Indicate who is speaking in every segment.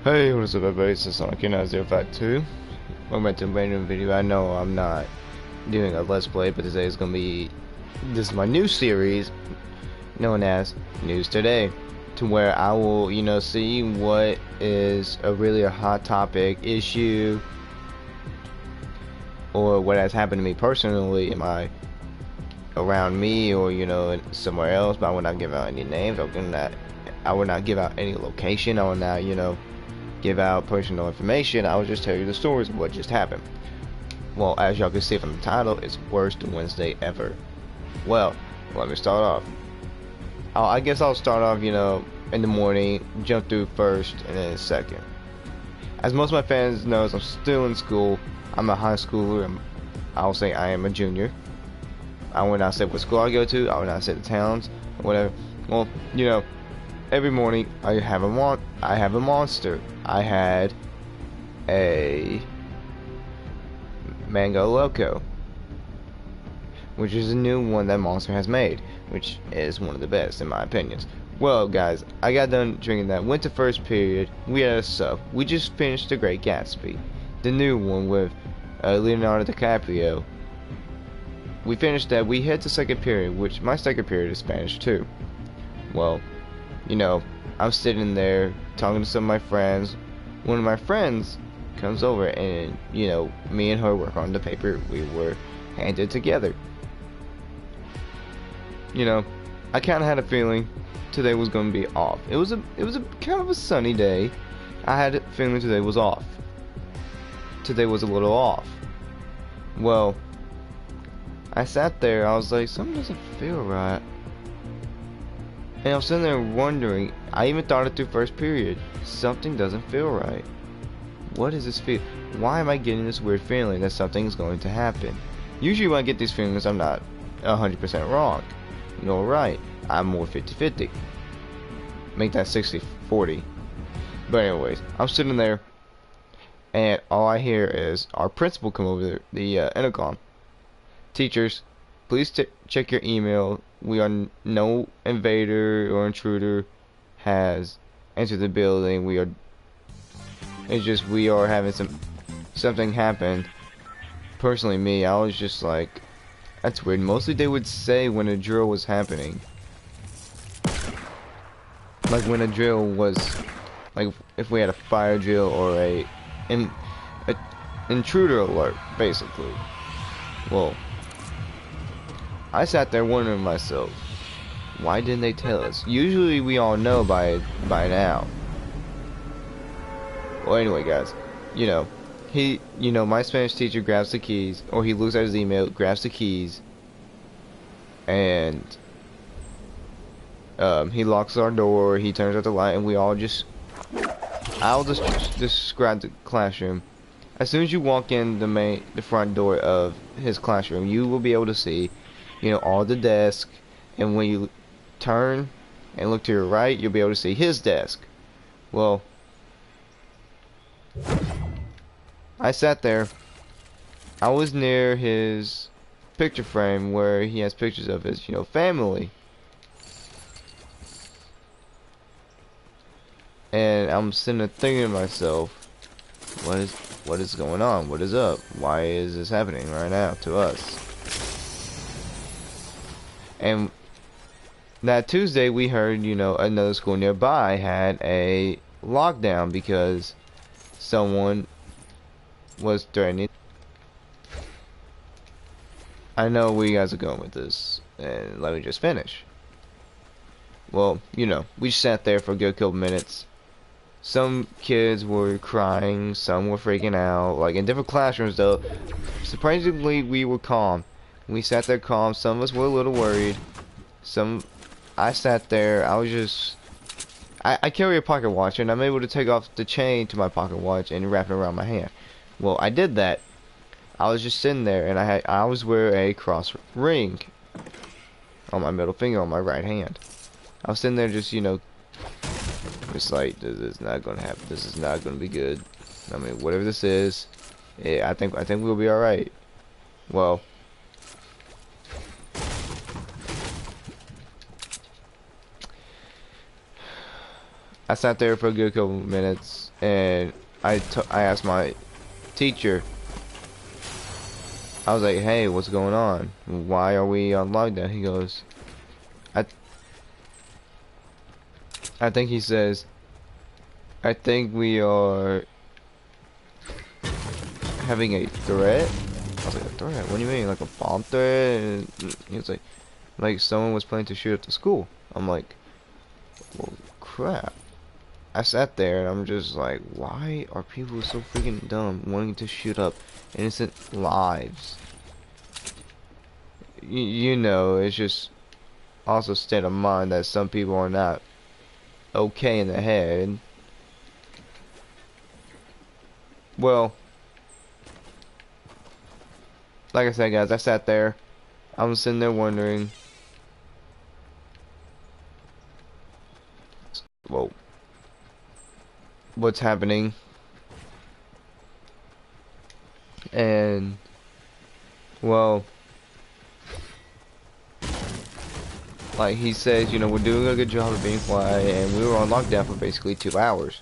Speaker 1: Hey, what is up everybody, it's Sonic 052. Welcome back to a brand new video. I know I'm not doing a Let's Play, but today is going to be, this is my new series, known as News Today, to where I will, see what is a hot topic, issue, or what has happened to me personally, around me, or, somewhere else, but I will not give out any names, I will not give out any location, I will not, give out personal information. I will just tell you the stories of what just happened. Well, as y'all can see from the title, it's worst Wednesday ever. Well, let me start off. I guess I'll start off, in the morning, jump through first and then second. As most of my fans knows, I'm still in school. I'm a high schooler. I'll say I am a junior. I will not say what school I go to. I will not say the towns or whatever. Well, every morning I have a monster. I had a Mango Loco, which is a new one that Monster has made, which is one of the best in my opinions. Well, guys, I got done drinking that. Went to first period. We had a sub. We just finished The Great Gatsby, the new one with Leonardo DiCaprio. We finished that. We head to second period, which my second period is Spanish too. Well, I'm sitting there talking to some of my friends. One of my friends comes over and, me and her work on the paper we were handed together. I kind of had a feeling today was going to be off. It was a kind of a sunny day. I had a feeling today was off. Today was a little off. Well, I sat there, I was like, something doesn't feel right. And I was sitting there wondering, I even thought it through first period, something doesn't feel right. What is this feel? Why am I getting this weird feeling that something's going to happen? Usually when I get these feelings, I'm not 100% wrong. Nor right. I'm more 50-50. Make that 60-40. But anyways, I'm sitting there, and all I hear is our principal come over the intercom. Teachers, please check your email. No invader or intruder has entered the building. We are having something happen. Personally, me, I was just like, that's weird. Mostly they would say when a drill was happening. Like when a drill was, like if we had a fire drill or an intruder alert, basically. Well, I sat there wondering to myself, why didn't they tell us? Usually we all know by now. Well, anyway, guys, my Spanish teacher grabs the keys, or he looks at his email, grabs the keys, and he locks our door, he turns out the light, and I'll just describe the classroom. As soon as you walk in the front door of his classroom, you will be able to see all the desks, and when you turn and look to your right, you'll be able to see his desk. Well, I sat there. I was near his picture frame where he has pictures of his, family. And I'm sitting there thinking to myself, what is going on? What is up? Why is this happening right now to us? And that Tuesday we heard, another school nearby had a lockdown because someone was threatening. I know where you guys are going with this, and let me just finish. Well, we sat there for a good couple minutes. Some kids were crying, some were freaking out, like in different classrooms though. Surprisingly, we were calm. We sat there calm. Some of us were a little worried. I sat there, I carry a pocket watch, and I'm able to take off the chain to my pocket watch and wrap it around my hand. Well, I did that. I was just sitting there, and I was wearing a cross ring on my middle finger on my right hand. I was sitting there just, it's like, this is not gonna happen. This is not gonna be good. I mean, whatever this is, yeah, I think we'll be all right. Well, I sat there for a good couple minutes, and I asked my teacher. I was like, "Hey, what's going on? Why are we on lockdown?" He goes, "I think," he says, "I think we are having a threat." I was like, "A threat? What do you mean? Like a bomb threat?" And he was like someone was planning to shoot up the school." I'm like, "Well, crap." I sat there and I'm just like, why are people so freaking dumb wanting to shoot up innocent lives? You know, it's just also state of mind that some people are not okay in the head. Well, like I said, guys, I sat there. I was sitting there wondering, well, what's happening? And, well, like he says, you know, we're doing a good job of being quiet, and we were on lockdown for basically 2 hours.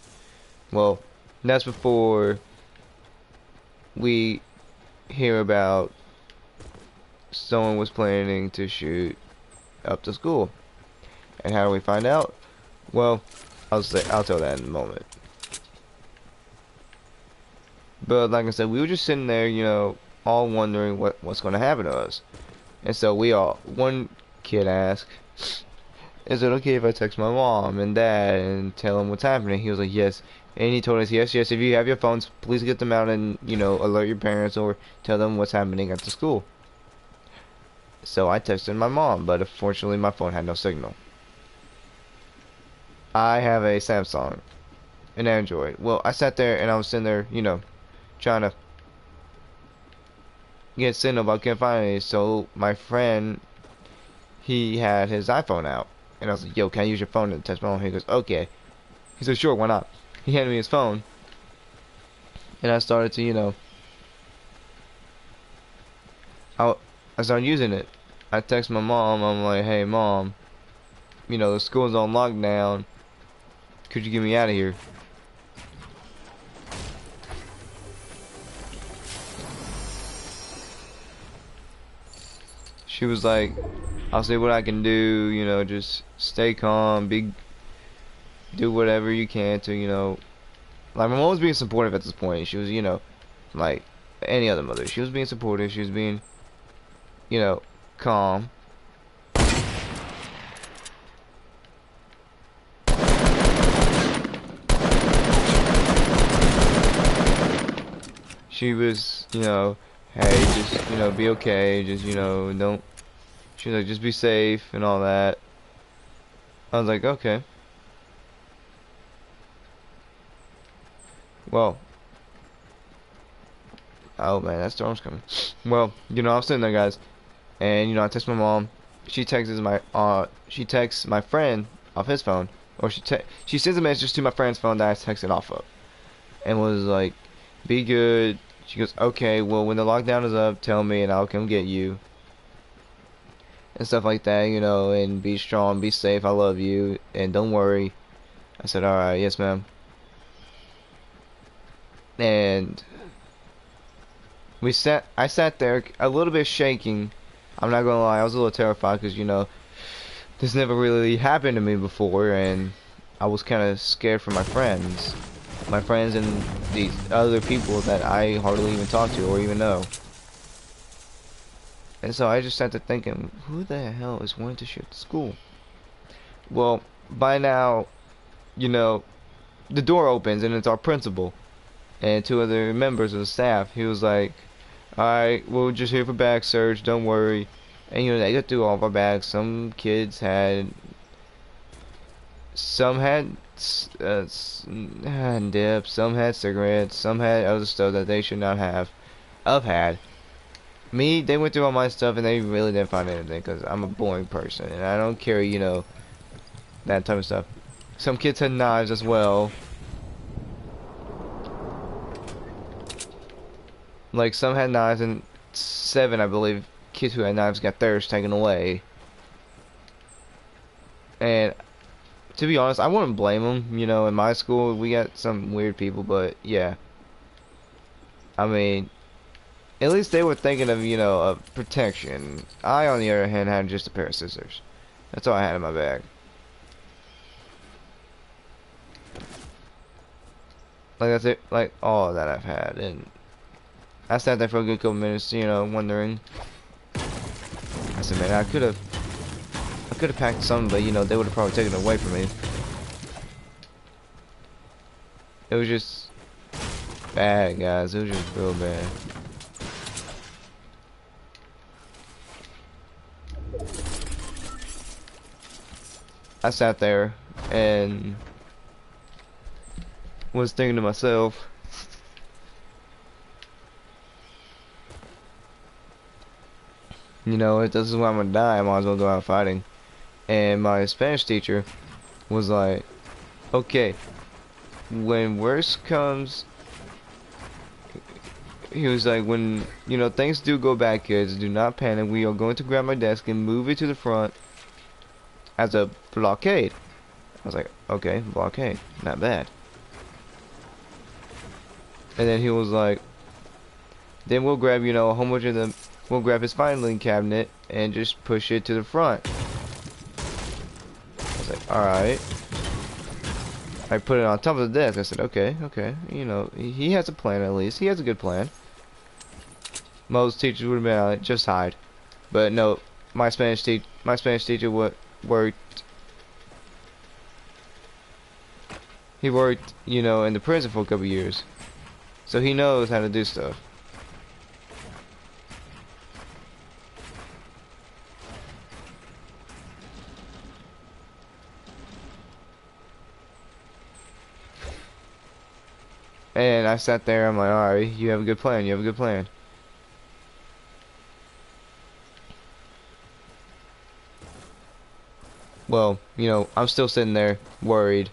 Speaker 1: Well, that's before we hear about someone was planning to shoot up the school. And how do we find out? Well, I'll tell that in a moment. But like I said, we were just sitting there, you know, all wondering what's going to happen to us. And so one kid asked, "Is it okay if I text my mom and dad and tell them what's happening?" He was like, "Yes." And he told us, "Yes, yes, if you have your phones, please get them out and, you know, alert your parents or tell them what's happening at the school." So I texted my mom, but unfortunately my phone had no signal. I have a Samsung, an Android. Well, I sat there and I was sitting there, you know, trying to get signal, but I couldn't find any. So my friend, he had his iPhone out, and I was like, "Yo, can I use your phone to text my mom?" He goes, "Okay." He said, "Sure, why not?" He handed me his phone, and I started to, you know, I started using it. I text my mom. I'm like, "Hey, mom, you know, the school's on lockdown. Could you get me out of here?" She was like, "I'll see what I can do, you know, just stay calm, do whatever you can to, you know." Like, my mom was being supportive at this point. She was, you know, like any other mother. She was being supportive. She was being, you know, calm. She was, you know, "Hey, just, you know, be okay. Just, you know, don't." She was like, "Just be safe and all that." I was like, "Okay." Well, oh man, that storm's coming. Well, you know, I'm sitting there, guys, and you know, I text my mom. She texts my friend off his phone, or she sends a message to my friend's phone that I texted off of, and was like, "Be good." She goes, "Okay, well, when the lockdown is up, tell me, and I'll come get you." And stuff like that, you know, and be strong, be safe, I love you, and don't worry. I said, "Alright, yes, ma'am." And I sat there a little bit shaking. I'm not gonna lie, I was a little terrified because, you know, this never really happened to me before, and I was kind of scared for my friends. My friends and these other people that I hardly even talk to or even know. And so I just sat there thinking, who the hell is wanting to shoot the school? Well, by now, you know, the door opens and it's our principal and 2 other members of the staff. He was like, "Alright, we're just here for bag search, don't worry." And you know, they got through all of our bags. Some kids had, some had dip, some had cigarettes, some had other stuff that they should not have had. Me, they went through all my stuff and they really didn't find anything because I'm a boring person and I don't carry, you know, that type of stuff. Some kids had knives as well. Like, some had knives, and 7, I believe, kids who had knives got theirs taken away. And To be honest, I wouldn't blame them. You know, in my school, we got some weird people, but yeah. I mean, at least they were thinking of, you know, of protection. I, on the other hand, had just a pair of scissors. That's all I had in my bag. Like, that's it. Like, all that I've had. And I sat there for a good couple minutes, you know, wondering. I said, man, I could have packed some, but, you know, they would have probably taken it away from me. It was just bad, guys. It was just real bad. I sat there and was thinking to myself, you know, if this is where I'm gonna die, I might as well go out fighting. And my Spanish teacher was like, okay, when worst comes, he was like, when, you know, things do go bad, kids, do not panic. We are going to grab my desk and move it to the front as a blockade. I was like, okay, blockade, not bad. And then he was like, then we'll grab, you know, a whole bunch of them. We'll grab his filing cabinet and just push it to the front. I was like, alright. I put it on top of the desk. I said, okay, okay. You know, he has a plan at least. He has a good plan. Most teachers would have been like, just hide. But no, my Spanish teacher worked. He worked, you know, in the prison for a couple years. So he knows how to do stuff. And I sat there, I'm like, alright, you have a good plan, you have a good plan. Well, you know, I'm still sitting there, worried.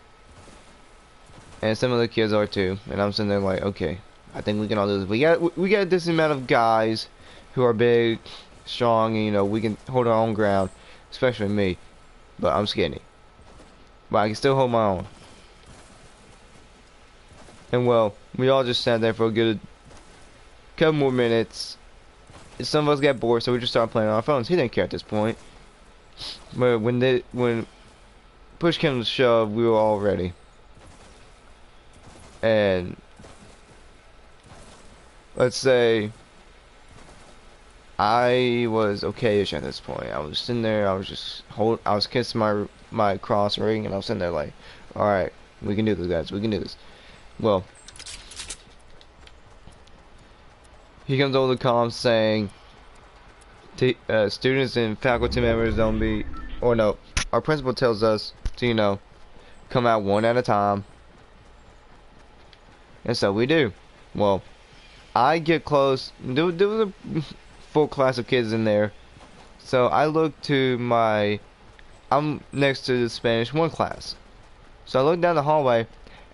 Speaker 1: And some of the kids are too. And I'm sitting there like, okay, I think we can all do this. We got this amount of guys who are big, strong, and, you know, we can hold our own ground. Especially me. But I'm skinny. But I can still hold my own. And well, we all just sat there for a good couple more minutes. Some of us got bored, so we just started playing on our phones. He didn't care at this point. But when push came to shove, we were all ready. And let's say I was okay-ish at this point. I was sitting there, I was kissing my cross ring, and I was sitting there like, all right, we can do this, guys. We can do this. Well, he comes over the comm saying, students and faculty members don't be, or no, our principal tells us to, you know, come out one at a time. And so we do. Well, I get close. There was a full class of kids in there. So I look to I'm next to the Spanish 1 class. So I look down the hallway,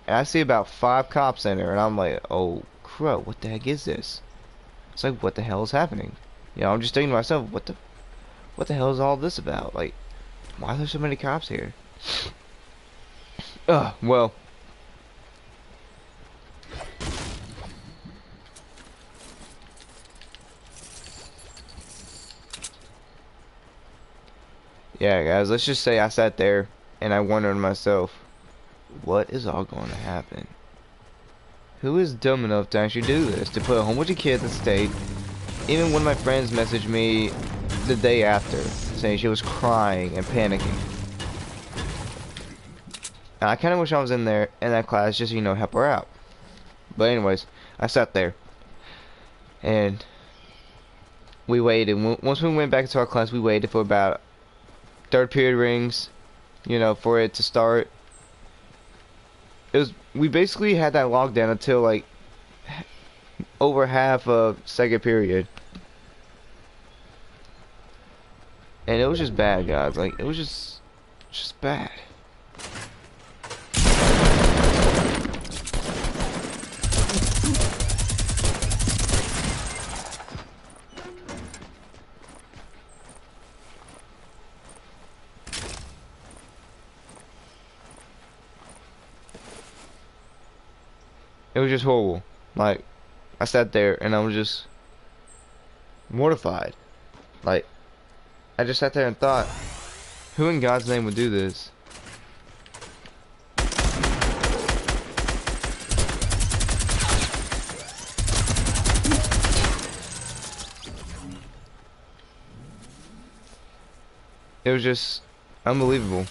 Speaker 1: and I see about 5 cops in there. And I'm like, oh, crow, what the heck is this? It's like, what the hell is happening? You know, I'm just thinking to myself, what the hell is all this about? Like, why are there so many cops here? Well. Yeah, guys, let's just say I sat there and I wondered to myself, what is all going to happen? Who is dumb enough to actually do this? To put a whole bunch of kids at stake. Even one of my friends messaged me the day after, saying she was crying and panicking. And I kind of wish I was in that class, just, you know, help her out. But anyways, I sat there. And we waited. Once we went back to our class, we waited for about third period rings, you know, for it to start. We basically had that lockdown until like over half of second period. And it was just bad, guys. Like, it was just bad. It was just horrible. Like, I sat there and I was just mortified. Like, I just sat there and thought, who in God's name would do this? It was just unbelievable.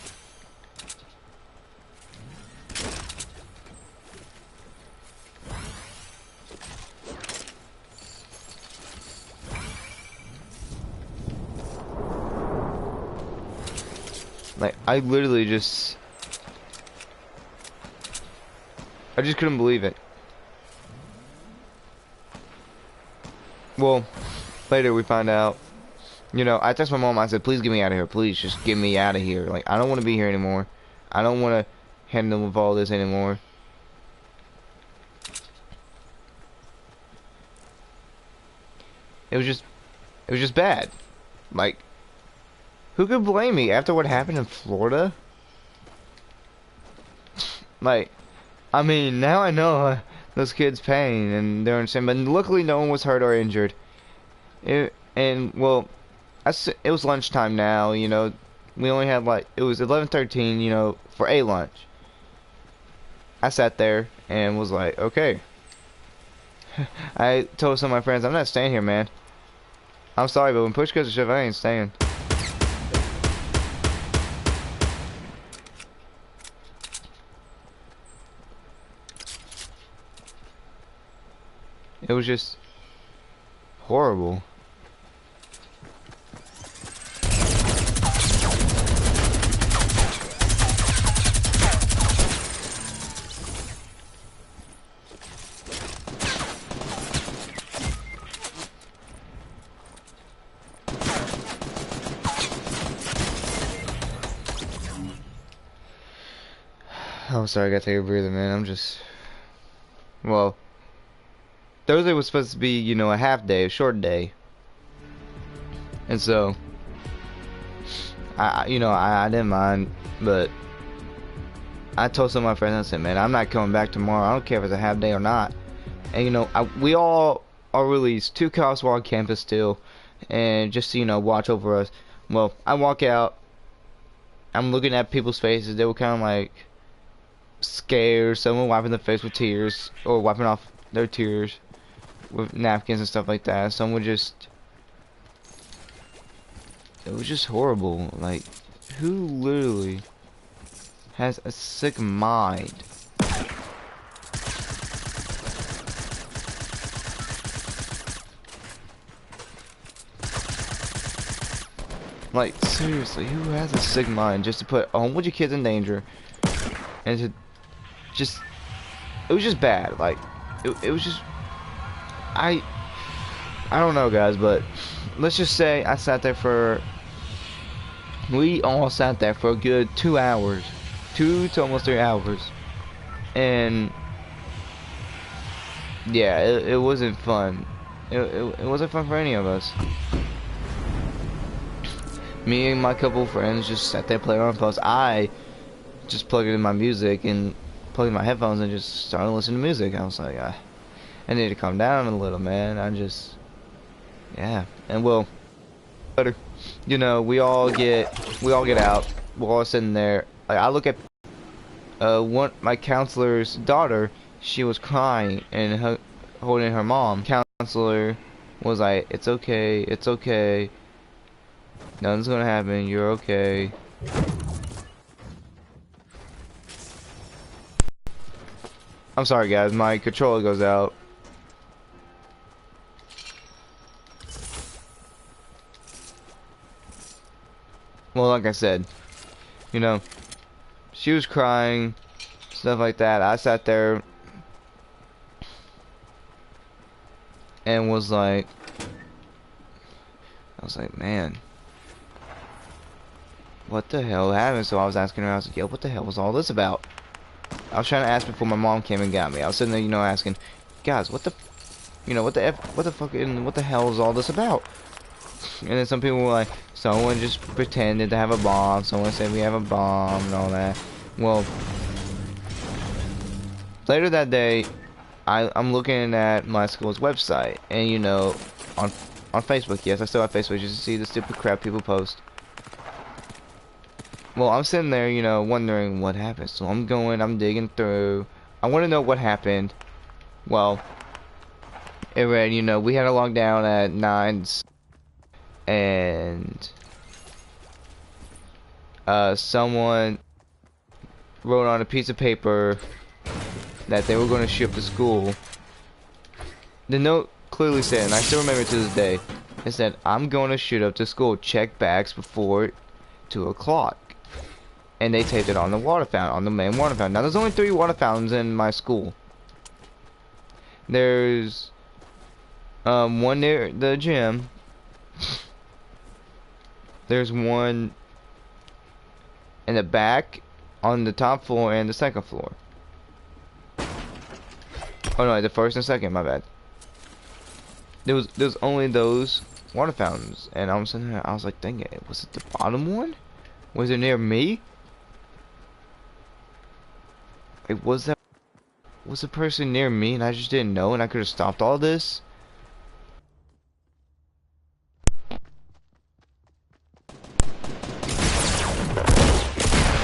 Speaker 1: Like, I just couldn't believe it. Well, later we find out, you know, I texted my mom, I said, please get me out of here, please, just get me out of here. Like, I don't want to be here anymore. I don't want to handle with all this anymore. It was just bad. Like, who could blame me after what happened in Florida? Like, I mean, now I know those kids' pain and they're insane, but luckily no one was hurt or injured. Well, it was lunchtime now, you know. We only had like, it was 11:13, you know, for a lunch. I sat there and was like, okay. I told some of my friends, I'm not staying here, man. I'm sorry, but when push comes to shove, I ain't staying. It was just horrible. Oh, sorry, I gotta take a breather, man. I'm just... Well, Thursday was supposed to be, you know, a half day, a short day. And so, you know, I didn't mind, but I told some of my friends, I said, man, I'm not coming back tomorrow. I don't care if it's a half day or not. And, you know, we all are released. 2 cops were on campus still. And just to, you know, watch over us. Well, I walk out. I'm looking at people's faces. They were kind of like scared. Someone wiping their face with tears, or wiping off their tears with napkins and stuff like that. Some would just, it was just horrible. Like, who literally has a sick mind? Like, seriously, who has a sick mind just to put a whole bunch of kids in danger and to just, it was just bad. Like, it was just, I don't know, guys, but let's just say I sat there for, we all sat there for a good 2 hours, 2 to almost 3 hours, and yeah, it wasn't fun. It wasn't fun for any of us. Me and my couple friends just sat there playing on phones. I just plugged in my music and plugged in my headphones and just started listening to music. I was like, I need to calm down a little, man. Yeah. And well, you know, we all get out. We're all sitting there. Like, I look at my counselor's daughter. She was crying and holding her mom. Counselor was like, "It's okay. It's okay. Nothing's gonna happen. You're okay." I'm sorry, guys. My controller goes out. Well, like I said, you know, she was crying, stuff like that. I sat there and was like, man, what the hell happened? So I was asking her, I was like, yo, what the hell was all this about? I was trying to ask before my mom came and got me. I was sitting there, you know, asking, guys, what the hell is all this about? And then some people were like, someone just pretended to have a bomb. Someone said we have a bomb and all that. Well, later that day, I'm looking at my school's website, and you know, on Facebook. Yes, I still have Facebook just to see the stupid crap people post. Well, I'm sitting there, you know, wondering what happened. So I'm digging through. I want to know what happened. Well, it read, you know, we had a lockdown at 9, and someone wrote on a piece of paper that they were going to shoot up the school. The note clearly said, and I still remember it to this day, it said, "I'm going to shoot up the school. Check bags before 2 o'clock." And they taped it on the water fountain, on the main water fountain. Now, there's only 3 water fountains in my school. There's one near the gym. There's one in the back, on the top floor, and the second floor. Oh no, the first and second, my bad. There's only those water fountains, and I was sitting there, I was like thinking, was it the bottom one? Was it near me? Like, was the person near me and I just didn't know and I could have stopped all this?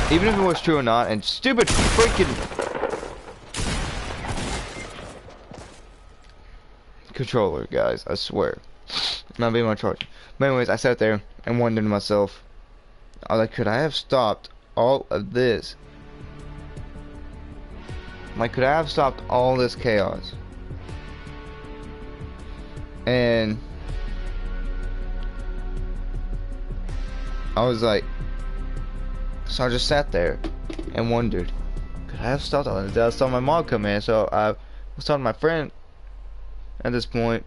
Speaker 1: Even if it was true or not, and stupid freaking controller, guys, I swear. Not being my charge. But anyways, I sat there and wondered to myself, I was like, could I have stopped all of this? Like, could I have stopped all this chaos? And I was like, so I just sat there and wondered, could I have stopped all this? I saw my mom come in, so I was talking to my friend at this point,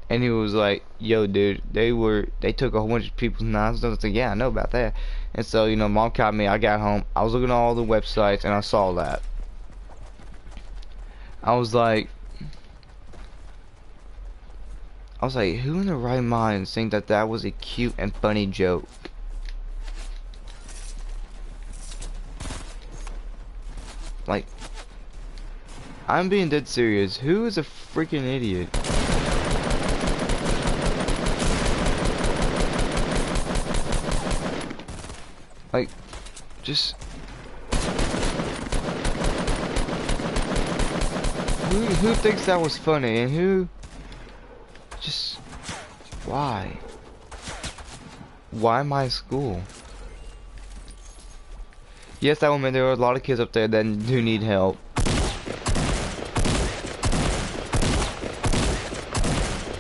Speaker 1: and he was like, yo dude, they took a whole bunch of people's knives. I was like, yeah, I know about that. And so, you know, mom caught me, I got home, I was looking at all the websites, and I saw that. I was like, who in their right mind think that that was a cute and funny joke? Like, I'm being dead serious. Who is a freaking idiot? Like, just who thinks that was funny, and who just why my school? Yes, that woman, there are a lot of kids up there that do need help.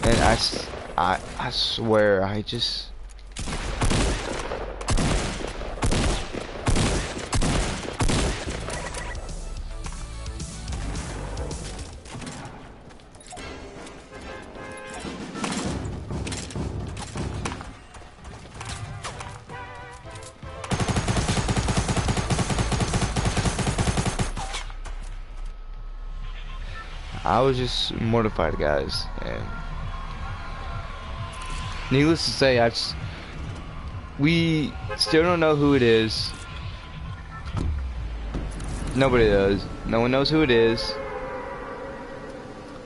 Speaker 1: And I swear, I just was just mortified, guys, and needless to say, we still don't know who it is. Nobody does. No one knows who it is.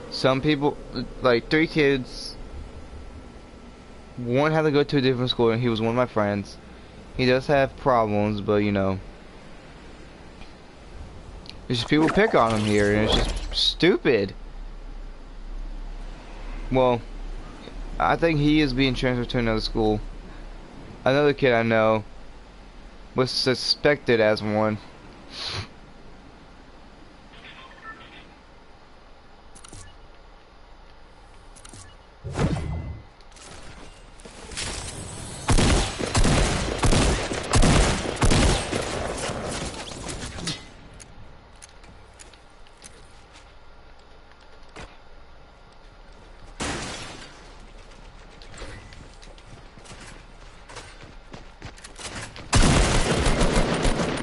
Speaker 1: Some people, like 3 kids, one had to go to a different school, and he was one of my friends. He does have problems, but you know, it's just people pick on him here, and it's just stupid. Well, I think he is being transferred to another school. Another kid I know was suspected as one.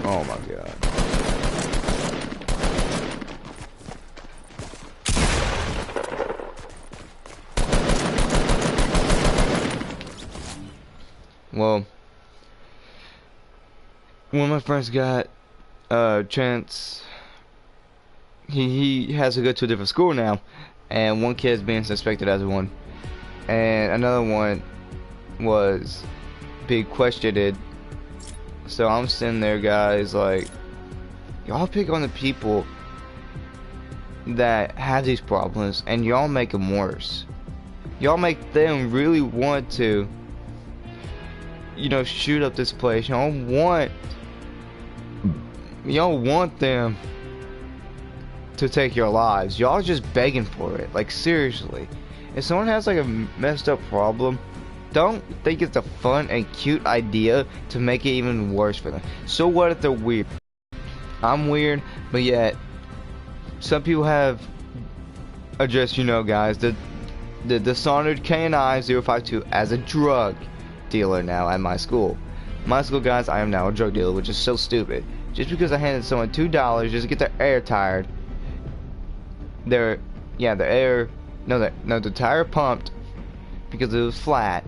Speaker 1: Oh my god. Well, one of my friends got he has to go to a different school now, and one kid's being suspected as one, and another one was being questioned. So I'm sitting there, guys, like, y'all pick on the people that have these problems, and y'all make them worse. Y'all make them really want to, you know, shoot up this place. Y'all want them to take your lives. Y'all just begging for it. Like, seriously. If someone has like a messed up problem, don't think it's a fun and cute idea to make it even worse for them. So what if they're weird? I'm weird, but yet some people have addressed, you know, guys, the dishonored KNI 052 as a drug dealer now at my school. My school, guys, I am now a drug dealer, which is so stupid. Just because I handed someone $2 just to get their air tired, the tire pumped because it was flat.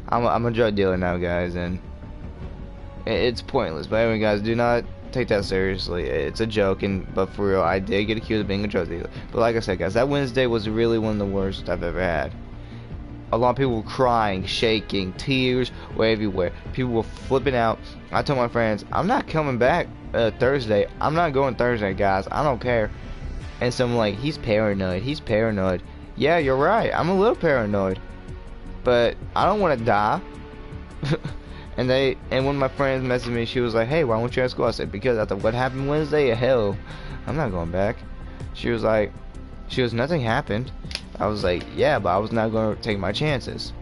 Speaker 1: I'm a drug dealer now, guys, and it's pointless. But anyway, guys, do not take that seriously. It's a joke, but for real, I did get accused of being a drug dealer. But like I said, guys, that Wednesday was really one of the worst I've ever had. A lot of people were crying, shaking, tears were everywhere. People were flipping out. I told my friends, I'm not coming back Thursday. I'm not going Thursday, guys. I don't care. And someone like, he's paranoid. He's paranoid. Yeah, you're right. I'm a little paranoid. But I don't want to die. and one of my friends messaged me. She was like, hey, why won't you at school? I said, because after what happened Wednesday, hell, I'm not going back. She was like, nothing happened. I was like, yeah, but I was not going to take my chances.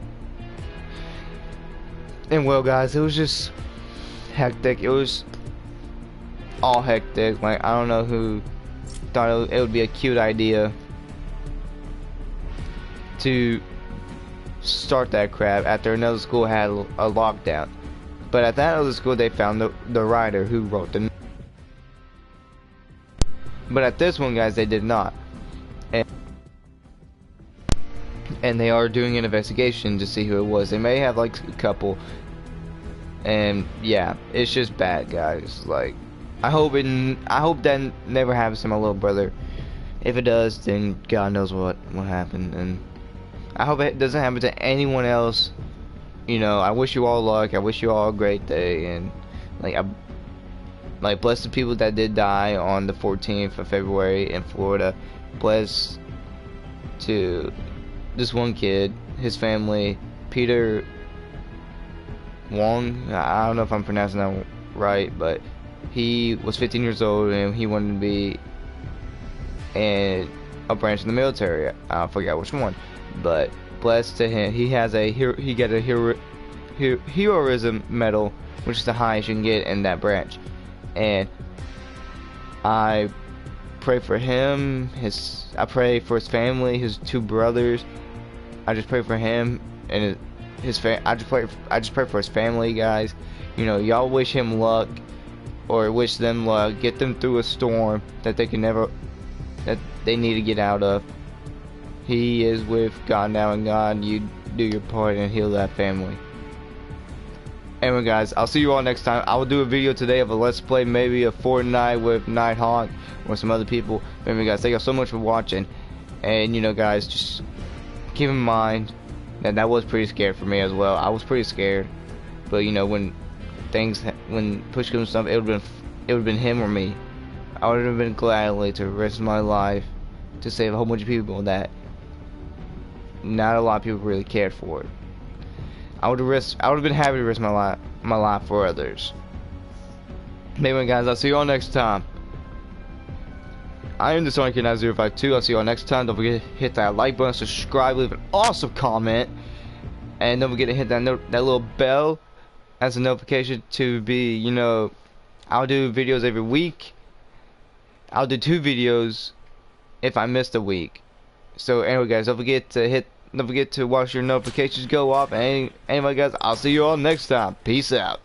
Speaker 1: And well, guys, it was just hectic. It was all hectic. Like, I don't know who thought it would be a cute idea to start that crap after another school had a lockdown. But at that other school, they found the writer who wrote the. But at this one, guys, they did not. And they are doing an investigation to see who it was. They may have like a couple. And yeah, it's just bad, guys. Like, I hope that never happens to my little brother. If it does, then God knows what happened. And I hope it doesn't happen to anyone else. You know, I wish you all luck. I wish you all a great day. And like, bless the people that did die on the 14th of February in Florida. Bless to this one kid, his family, Peter Wong. I don't know if I'm pronouncing that right, but he was 15 years old and he wanted to be in a branch in the military. I forgot which one, but blessed to him. He got a heroism medal, which is the highest you can get in that branch. And I pray for him. I pray for his family, his two brothers. I just pray for him and his I just pray for his family, guys. You know, y'all wish him luck or wish them luck. Get them through a storm that they need to get out of. He is with God now, and God, you do your part and heal that family. Anyway, guys, I'll see you all next time. I will do a video today of a let's play, maybe a Fortnite with Nighthawk or some other people. Anyway, guys, thank you all so much for watching. And you know, guys, just keep in mind that was pretty scared for me as well. I was pretty scared, but you know, when push comes to stuff, it would have been him or me. I would have been gladly to risk my life to save a whole bunch of people that not a lot of people really cared for it. I would have been happy to risk my life for others. Anyway, guys, I'll see you all next time. I am the Sonic 9052. I'll see you all next time. Don't forget to hit that like button, subscribe, leave an awesome comment, and don't forget to hit that little bell as a notification to be, you know, I'll do videos every week. I'll do 2 videos if I missed a week. So anyway, guys, don't forget to watch your notifications go off. And anyway, guys, I'll see you all next time. Peace out.